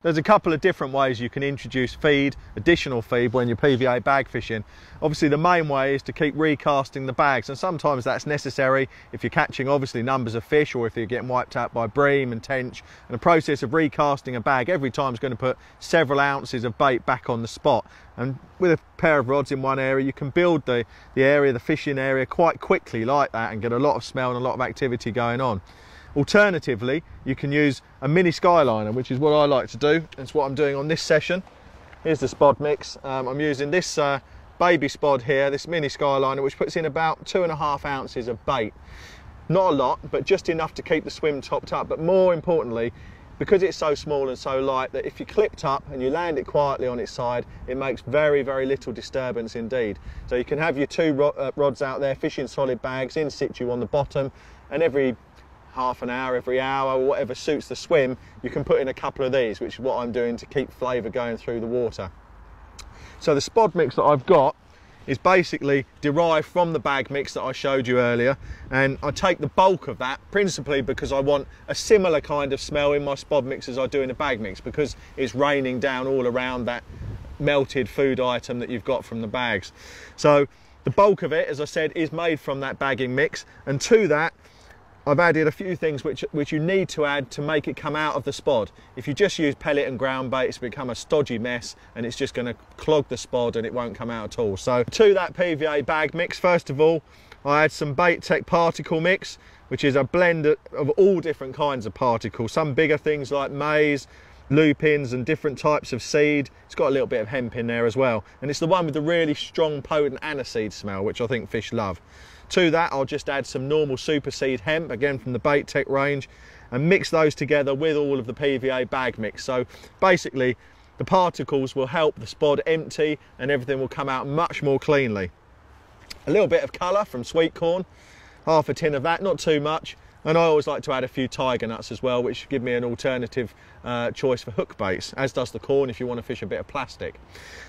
There's a couple of different ways you can introduce feed, additional feed, when you're PVA bag fishing. Obviously the main way is to keep recasting the bags, and sometimes that's necessary if you're catching obviously numbers of fish, or if you're getting wiped out by bream and tench. And the process of recasting a bag every time is going to put several ounces of bait back on the spot. And with a pair of rods in one area, you can build the area, the fishing area, quite quickly like that, and get a lot of smell and a lot of activity going on. Alternatively, you can use a mini-skyliner, which is what I like to do. It's what I'm doing on this session. Here's the Spod mix. I'm using this baby Spod here, this mini-skyliner, which puts in about 2.5 ounces of bait. Not a lot, but just enough to keep the swim topped up. But more importantly, because it's so small and so light, that if you clipped up and you land it quietly on its side, it makes very, very little disturbance indeed. So you can have your two rods out there fishing solid bags in situ on the bottom, and every half an hour, every hour, or whatever suits the swim, you can put in a couple of these, which is what I'm doing to keep flavour going through the water. So the Spod mix that I've got is basically derived from the bag mix that I showed you earlier, and I take the bulk of that principally because I want a similar kind of smell in my Spod mix as I do in a bag mix, because it's raining down all around that melted food item that you've got from the bags. So the bulk of it, as I said, is made from that bagging mix, and to that I've added a few things which you need to add to make it come out of the Spod. If you just use pellet and ground bait, it's become a stodgy mess, and it's just going to clog the Spod and it won't come out at all. So to that PVA bag mix, first of all, I add some Bait Tech particle mix, which is a blend of all different kinds of particles. Some bigger things like maize, lupins and different types of seed. It's got a little bit of hemp in there as well, and it's the one with the really strong potent aniseed smell, which I think fish love. To that I'll just add some normal super seed hemp, again from the Bait Tech range, and mix those together with all of the PVA bag mix. So basically the particles will help the Spod empty and everything will come out much more cleanly. A little bit of colour from sweet corn, half a tin of that, not too much. And I always like to add a few tiger nuts as well, which give me an alternative choice for hook baits, as does the corn if you want to fish a bit of plastic.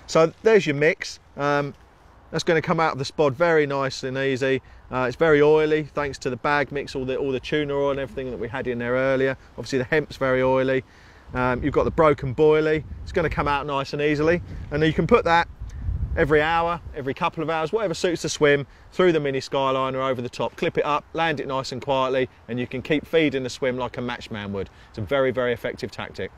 So there's your mix. That's going to come out of the Spod very nice and easy. It's very oily thanks to the bag mix, all the tuna oil and everything that we had in there earlier. Obviously the hemp's very oily. You've got the broken boilie. It's going to come out nice and easily. And then you can put that every hour, every couple of hours, whatever suits the swim, through the mini-skyliner over the top. Clip it up, land it nice and quietly, and you can keep feeding the swim like a matchman would. It's a very, very effective tactic.